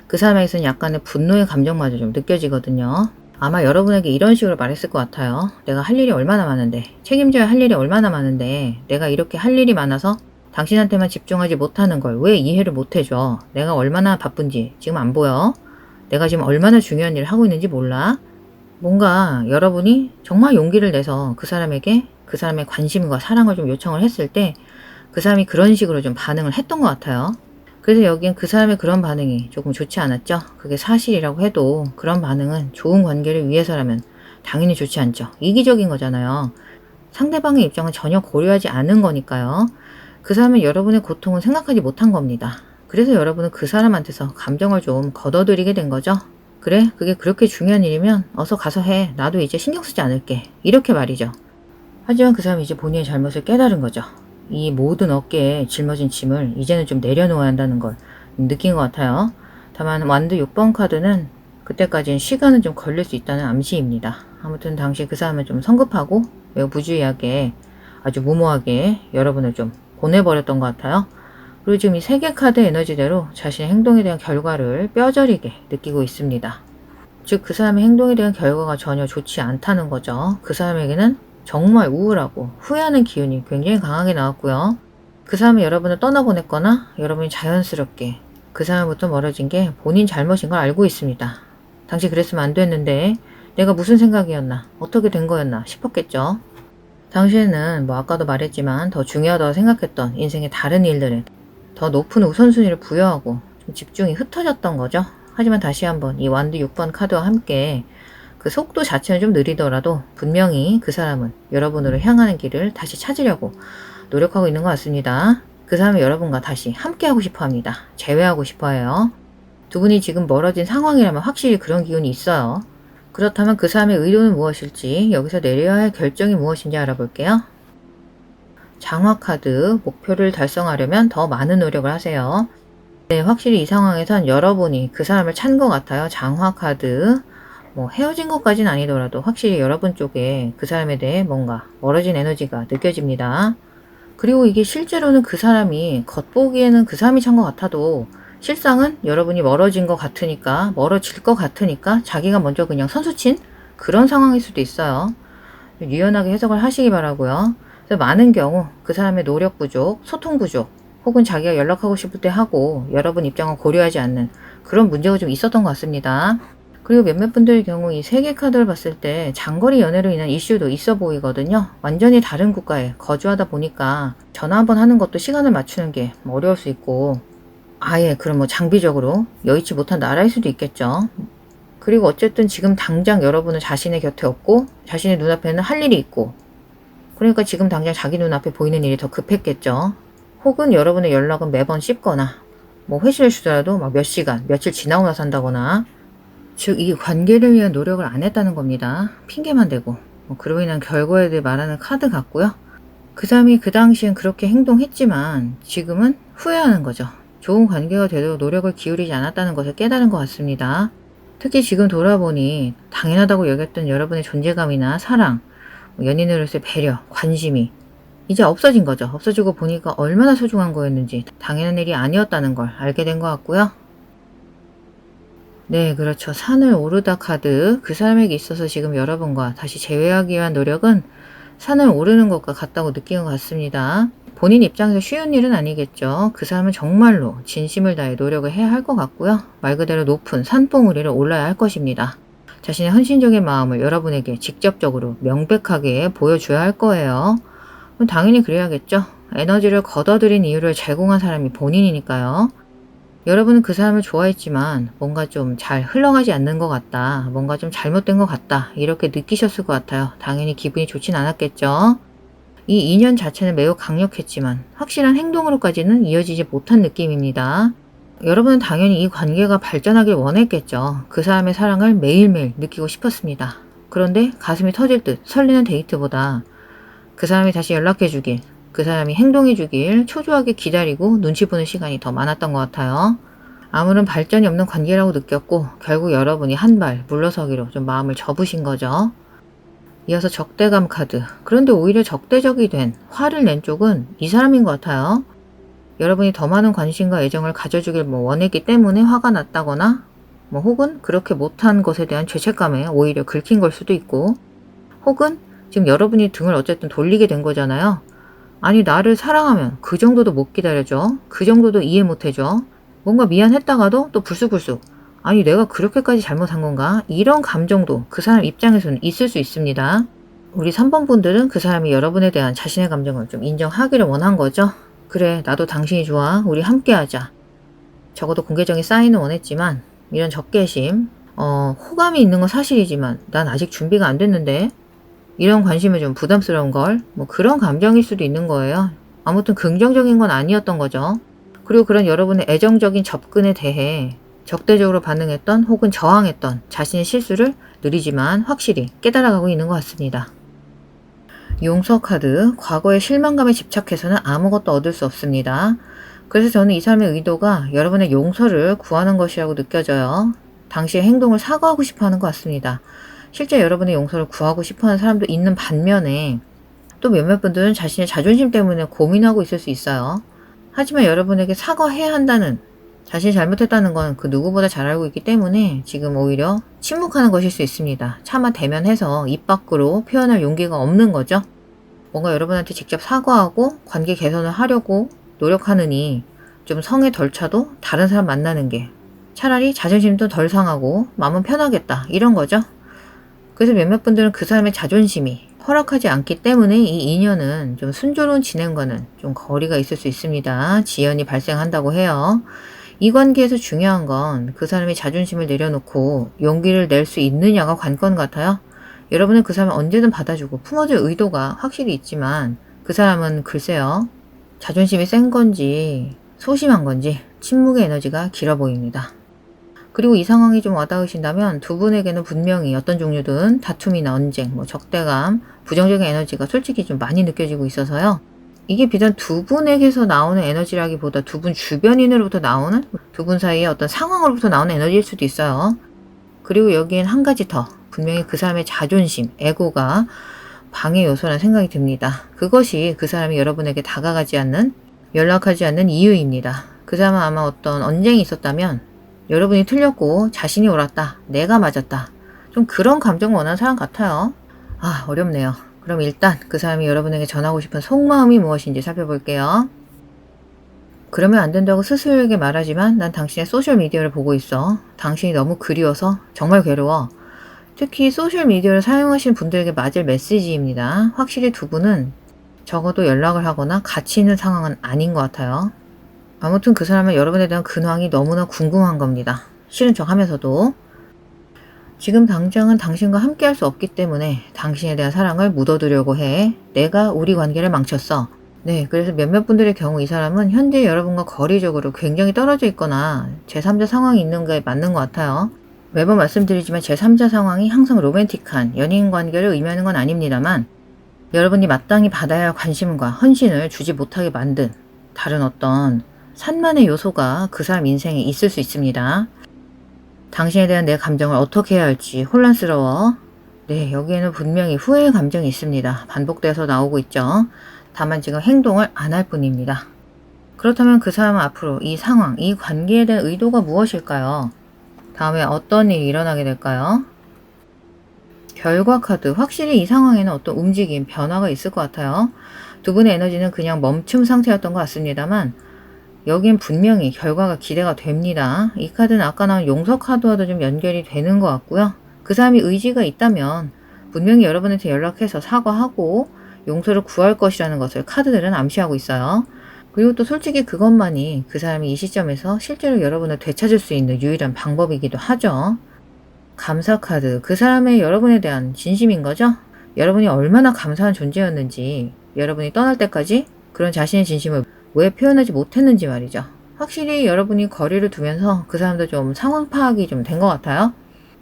그 사람에게서는 약간의 분노의 감정마저 좀 느껴지거든요. 아마 여러분에게 이런 식으로 말했을 것 같아요. 내가 할 일이 얼마나 많은데, 책임져야 할 일이 얼마나 많은데 내가 이렇게 할 일이 많아서 당신한테만 집중하지 못하는 걸 왜 이해를 못해줘? 내가 얼마나 바쁜지 지금 안 보여? 내가 지금 얼마나 중요한 일을 하고 있는지 몰라? 뭔가 여러분이 정말 용기를 내서 그 사람에게 그 사람의 관심과 사랑을 좀 요청을 했을 때 그 사람이 그런 식으로 좀 반응을 했던 것 같아요. 그래서 여기엔 그 사람의 그런 반응이 조금 좋지 않았죠. 그게 사실이라고 해도 그런 반응은 좋은 관계를 위해서라면 당연히 좋지 않죠. 이기적인 거잖아요. 상대방의 입장은 전혀 고려하지 않은 거니까요. 그 사람은 여러분의 고통은 생각하지 못한 겁니다. 그래서 여러분은 그 사람한테서 감정을 좀 걷어들이게 된 거죠. 그래, 그게 그렇게 중요한 일이면 어서 가서 해. 나도 이제 신경 쓰지 않을게. 이렇게 말이죠. 하지만 그 사람이 이제 본인의 잘못을 깨달은 거죠. 이 모든 어깨에 짊어진 짐을 이제는 좀 내려놓아야 한다는 걸 느낀 것 같아요. 다만 완드 6번 카드는 그때까지는 시간은 좀 걸릴 수 있다는 암시입니다. 아무튼 당시 그 사람은 좀 성급하고 매우 부주의하게 아주 무모하게 여러분을 좀 보내버렸던 것 같아요. 그리고 지금 이 3개 카드 에너지대로 자신의 행동에 대한 결과를 뼈저리게 느끼고 있습니다. 즉 그 사람의 행동에 대한 결과가 전혀 좋지 않다는 거죠. 그 사람에게는 정말 우울하고 후회하는 기운이 굉장히 강하게 나왔고요. 그 사람이 여러분을 떠나보냈거나 여러분이 자연스럽게 그 사람부터 멀어진 게 본인 잘못인 걸 알고 있습니다. 당시 그랬으면 안 됐는데 내가 무슨 생각이었나 어떻게 된 거였나 싶었겠죠. 당시에는 뭐 아까도 말했지만 더 중요하다고 생각했던 인생의 다른 일들에 더 높은 우선순위를 부여하고 좀 집중이 흩어졌던 거죠. 하지만 다시 한번 이 완드 6번 카드와 함께 그 속도 자체는 좀 느리더라도 분명히 그 사람은 여러분으로 향하는 길을 다시 찾으려고 노력하고 있는 것 같습니다. 그 사람이 여러분과 다시 함께하고 싶어 합니다. 재회하고 싶어 해요. 두 분이 지금 멀어진 상황이라면 확실히 그런 기운이 있어요. 그렇다면 그 사람의 의도는 무엇일지, 여기서 내려야 할 결정이 무엇인지 알아볼게요. 장화 카드, 목표를 달성하려면 더 많은 노력을 하세요. 네, 확실히 이 상황에선 여러분이 그 사람을 찬 것 같아요. 장화 카드. 뭐 헤어진 것까지는 아니더라도 확실히 여러분 쪽에 그 사람에 대해 뭔가 멀어진 에너지가 느껴집니다. 그리고 이게 실제로는 그 사람이 겉보기에는 그 사람이 찬 것 같아도 실상은 여러분이 멀어진 것 같으니까, 멀어질 것 같으니까 자기가 먼저 그냥 선수친 그런 상황일 수도 있어요. 유연하게 해석을 하시기 바라고요. 그래서 많은 경우 그 사람의 노력 부족, 소통 부족, 혹은 자기가 연락하고 싶을 때 하고 여러분 입장을 고려하지 않는 그런 문제가 좀 있었던 것 같습니다. 그리고 몇몇 분들의 경우 이 3개 카드를 봤을 때 장거리 연애로 인한 이슈도 있어 보이거든요. 완전히 다른 국가에 거주하다 보니까 전화 한번 하는 것도 시간을 맞추는 게 어려울 수 있고 아예 그럼 뭐 장비적으로 여의치 못한 나라일 수도 있겠죠. 그리고 어쨌든 지금 당장 여러분은 자신의 곁에 없고 자신의 눈앞에는 할 일이 있고 그러니까 지금 당장 자기 눈앞에 보이는 일이 더 급했겠죠. 혹은 여러분의 연락은 매번 씹거나 뭐 회식을 주더라도 막 몇 시간, 며칠 지나고 나서 한다거나 즉 이 관계를 위한 노력을 안 했다는 겁니다. 핑계만 대고 뭐 그로 인한 결과에 대해 말하는 카드 같고요. 그 사람이 그 당시엔 그렇게 행동했지만 지금은 후회하는 거죠. 좋은 관계가 되도록 노력을 기울이지 않았다는 것을 깨달은 것 같습니다. 특히 지금 돌아보니 당연하다고 여겼던 여러분의 존재감이나 사랑, 연인으로서의 배려, 관심이 이제 없어진 거죠. 없어지고 보니까 얼마나 소중한 거였는지 당연한 일이 아니었다는 걸 알게 된 것 같고요. 네, 그렇죠. 산을 오르다 카드. 그 사람에게 있어서 지금 여러분과 다시 재회하기 위한 노력은 산을 오르는 것과 같다고 느낀 것 같습니다. 본인 입장에서 쉬운 일은 아니겠죠. 그 사람은 정말로 진심을 다해 노력을 해야 할 것 같고요. 말 그대로 높은 산봉우리를 올라야 할 것입니다. 자신의 헌신적인 마음을 여러분에게 직접적으로 명백하게 보여줘야 할 거예요. 그럼 당연히 그래야겠죠. 에너지를 걷어들인 이유를 제공한 사람이 본인이니까요. 여러분은 그 사람을 좋아했지만 뭔가 좀 잘 흘러가지 않는 것 같다. 뭔가 좀 잘못된 것 같다. 이렇게 느끼셨을 것 같아요. 당연히 기분이 좋진 않았겠죠. 이 인연 자체는 매우 강력했지만 확실한 행동으로까지는 이어지지 못한 느낌입니다. 여러분은 당연히 이 관계가 발전하길 원했겠죠. 그 사람의 사랑을 매일매일 느끼고 싶었습니다. 그런데 가슴이 터질 듯 설레는 데이트보다 그 사람이 다시 연락해주길, 그 사람이 행동해주길 초조하게 기다리고 눈치 보는 시간이 더 많았던 것 같아요. 아무런 발전이 없는 관계라고 느꼈고 결국 여러분이 한 발 물러서기로 좀 마음을 접으신 거죠. 이어서 적대감 카드. 그런데 오히려 적대적이 된 화를 낸 쪽은 이 사람인 것 같아요. 여러분이 더 많은 관심과 애정을 가져주길 원했기 때문에 화가 났다거나 혹은 그렇게 못한 것에 대한 죄책감에 오히려 긁힌 걸 수도 있고 혹은 지금 여러분이 등을 어쨌든 돌리게 된 거잖아요. 아니 나를 사랑하면 그 정도도 못 기다려줘. 그 정도도 이해 못 해줘. 뭔가 미안했다가도 또 불쑥불쑥 아니 내가 그렇게까지 잘못한 건가? 이런 감정도 그 사람 입장에서는 있을 수 있습니다. 우리 3번 분들은 그 사람이 여러분에 대한 자신의 감정을 좀 인정하기를 원한 거죠. 그래 나도 당신이 좋아. 우리 함께하자. 적어도 공개적인 사인은 원했지만 이런 적개심 호감이 있는 건 사실이지만 난 아직 준비가 안 됐는데 이런 관심은 좀 부담스러운 걸 그런 감정일 수도 있는 거예요. 아무튼 긍정적인 건 아니었던 거죠. 그리고 그런 여러분의 애정적인 접근에 대해 적대적으로 반응했던 혹은 저항했던 자신의 실수를 느리지만 확실히 깨달아가고 있는 것 같습니다. 용서 카드, 과거의 실망감에 집착해서는 아무것도 얻을 수 없습니다. 그래서 저는 이 사람의 의도가 여러분의 용서를 구하는 것이라고 느껴져요. 당시의 행동을 사과하고 싶어 하는 것 같습니다. 실제 여러분의 용서를 구하고 싶어 하는 사람도 있는 반면에 또 몇몇 분들은 자신의 자존심 때문에 고민하고 있을 수 있어요. 하지만 여러분에게 사과해야 한다는, 자신이 잘못했다는 건 그 누구보다 잘 알고 있기 때문에 지금 오히려 침묵하는 것일 수 있습니다. 차마 대면해서 입 밖으로 표현할 용기가 없는 거죠. 뭔가 여러분한테 직접 사과하고 관계 개선을 하려고 노력하느니 좀 성에 덜 차도 다른 사람 만나는 게 차라리 자존심도 덜 상하고 마음은 편하겠다, 이런 거죠. 그래서 몇몇 분들은 그 사람의 자존심이 허락하지 않기 때문에 이 인연은 좀 순조로운 진행과는 좀 거리가 있을 수 있습니다. 지연이 발생한다고 해요. 이 관계에서 중요한 건 그 사람의 자존심을 내려놓고 용기를 낼 수 있느냐가 관건 같아요. 여러분은 그 사람을 언제든 받아주고 품어줄 의도가 확실히 있지만 그 사람은 글쎄요, 자존심이 센 건지 소심한 건지 침묵의 에너지가 길어 보입니다. 그리고 이 상황이 좀 와닿으신다면 두 분에게는 분명히 어떤 종류든 다툼이나 언쟁, 적대감, 부정적인 에너지가 솔직히 좀 많이 느껴지고 있어서요. 이게 비단 두 분에게서 나오는 에너지라기보다 두 분 주변인으로부터 나오는, 두 분 사이의 어떤 상황으로부터 나오는 에너지일 수도 있어요. 그리고 여기엔 한 가지 더, 분명히 그 사람의 자존심, 에고가 방해 요소라는 생각이 듭니다. 그것이 그 사람이 여러분에게 다가가지 않는, 연락하지 않는 이유입니다. 그 사람은 아마 어떤 언쟁이 있었다면 여러분이 틀렸고 자신이 옳았다, 내가 맞았다, 좀 그런 감정을 원하는 사람 같아요. 어렵네요. 그럼 일단 그 사람이 여러분에게 전하고 싶은 속마음이 무엇인지 살펴볼게요. 그러면 안 된다고 스스로에게 말하지만 난 당신의 소셜미디어를 보고 있어. 당신이 너무 그리워서 정말 괴로워. 특히 소셜미디어를 사용하시는 분들에게 맞을 메시지입니다. 확실히 두 분은 적어도 연락을 하거나 같이 있는 상황은 아닌 것 같아요. 아무튼 그 사람은 여러분에 대한 근황이 너무나 궁금한 겁니다. 싫은 척 하면서도. 지금 당장은 당신과 함께 할 수 없기 때문에 당신에 대한 사랑을 묻어두려고 해. 내가 우리 관계를 망쳤어. 네, 그래서 몇몇 분들의 경우 이 사람은 현재 여러분과 거리적으로 굉장히 떨어져 있거나 제3자 상황이 있는 게 맞는 것 같아요. 매번 말씀드리지만 제3자 상황이 항상 로맨틱한 연인 관계를 의미하는 건 아닙니다만 여러분이 마땅히 받아야 할 관심과 헌신을 주지 못하게 만든 다른 어떤 산만의 요소가 그 사람 인생에 있을 수 있습니다. 당신에 대한 내 감정을 어떻게 해야 할지 혼란스러워. 네, 여기에는 분명히 후회의 감정이 있습니다. 반복돼서 나오고 있죠. 다만 지금 행동을 안 할 뿐입니다. 그렇다면 그 사람은 앞으로 이 상황, 이 관계에 대한 의도가 무엇일까요? 다음에 어떤 일이 일어나게 될까요? 결과 카드, 확실히 이 상황에는 어떤 움직임, 변화가 있을 것 같아요. 두 분의 에너지는 그냥 멈춤 상태였던 것 같습니다만 여긴 분명히 결과가 기대가 됩니다. 이 카드는 아까 나온 용서 카드와도 좀 연결이 되는 것 같고요. 그 사람이 의지가 있다면 분명히 여러분한테 연락해서 사과하고 용서를 구할 것이라는 것을 카드들은 암시하고 있어요. 그리고 또 솔직히 그것만이 그 사람이 이 시점에서 실제로 여러분을 되찾을 수 있는 유일한 방법이기도 하죠. 감사 카드, 그 사람의 여러분에 대한 진심인 거죠. 여러분이 얼마나 감사한 존재였는지, 여러분이 떠날 때까지 그런 자신의 진심을 왜 표현하지 못했는지 말이죠. 확실히 여러분이 거리를 두면서 그 사람도 좀 상황 파악이 좀 된 것 같아요.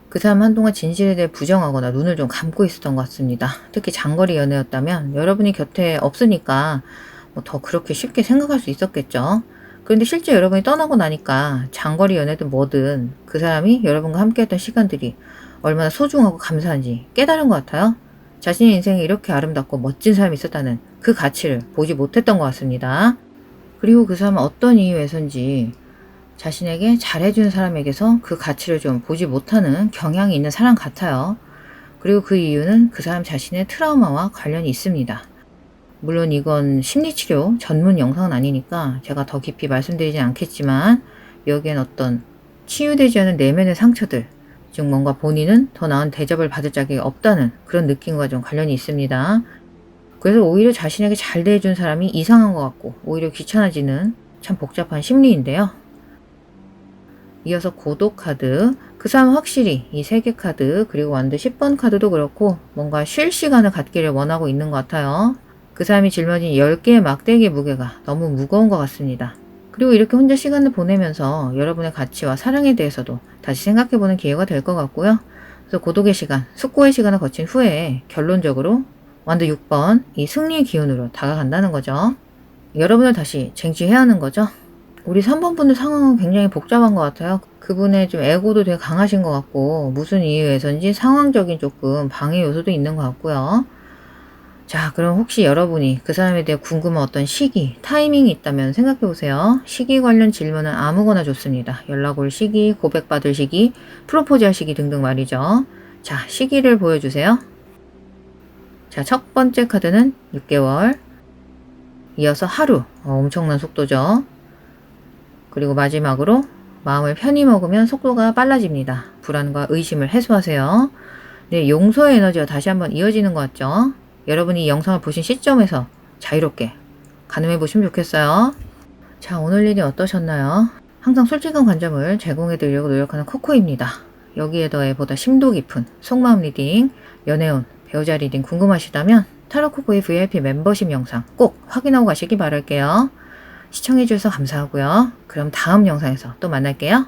그 사람 한동안 진실에 대해 부정하거나 눈을 좀 감고 있었던 것 같습니다. 특히 장거리 연애였다면 여러분이 곁에 없으니까 더 그렇게 쉽게 생각할 수 있었겠죠. 그런데 실제 여러분이 떠나고 나니까 장거리 연애든 뭐든 그 사람이 여러분과 함께했던 시간들이 얼마나 소중하고 감사한지 깨달은 것 같아요. 자신의 인생에 이렇게 아름답고 멋진 사람이 있었다는 그 가치를 보지 못했던 것 같습니다. 그리고 그 사람은 어떤 이유에선지 자신에게 잘해주는 사람에게서 그 가치를 좀 보지 못하는 경향이 있는 사람 같아요. 그리고 그 이유는 그 사람 자신의 트라우마와 관련이 있습니다. 물론 이건 심리치료 전문 영상은 아니니까 제가 더 깊이 말씀드리진 않겠지만 여기엔 어떤 치유되지 않은 내면의 상처들, 즉 뭔가 본인은 더 나은 대접을 받을 자격이 없다는 그런 느낌과 좀 관련이 있습니다. 그래서 오히려 자신에게 잘 대해준 사람이 이상한 것 같고 오히려 귀찮아지는 참 복잡한 심리인데요. 이어서 고독 카드, 그 사람은 확실히 이 3개 카드 그리고 완드 10번 카드도 그렇고 뭔가 쉴 시간을 갖기를 원하고 있는 것 같아요. 그 사람이 짊어진 10개의 막대기의 무게가 너무 무거운 것 같습니다. 그리고 이렇게 혼자 시간을 보내면서 여러분의 가치와 사랑에 대해서도 다시 생각해보는 기회가 될 것 같고요. 그래서 고독의 시간, 숙고의 시간을 거친 후에 결론적으로 완도 6번 이 승리의 기운으로 다가간다는 거죠. 여러분을 다시 쟁취해야 하는 거죠. 우리 3번 분들 상황은 굉장히 복잡한 것 같아요. 그분의 좀 에고도 되게 강하신 것 같고 무슨 이유에서인지 상황적인 조금 방해 요소도 있는 것 같고요. 자, 그럼 혹시 여러분이 그 사람에 대해 궁금한 어떤 시기, 타이밍이 있다면 생각해 보세요. 시기 관련 질문은 아무거나 좋습니다. 연락 올 시기, 고백받을 시기, 프로포즈 할 시기 등등 말이죠. 자, 시기를 보여주세요. 자, 첫 번째 카드는 6개월, 이어서 하루, 엄청난 속도죠. 그리고 마지막으로 마음을 편히 먹으면 속도가 빨라집니다. 불안과 의심을 해소하세요. 네, 용서의 에너지가 다시 한번 이어지는 것 같죠? 여러분이 이 영상을 보신 시점에서 자유롭게 가늠해 보시면 좋겠어요. 자, 오늘 일이 어떠셨나요? 항상 솔직한 관점을 제공해 드리려고 노력하는 코코입니다. 여기에 더해 보다 심도 깊은 속마음 리딩, 연애운, 배우자 리딩 궁금하시다면 타로코코의 VIP 멤버십 영상 꼭 확인하고 가시기 바랄게요. 시청해 주셔서 감사하고요. 그럼 다음 영상에서 또 만날게요.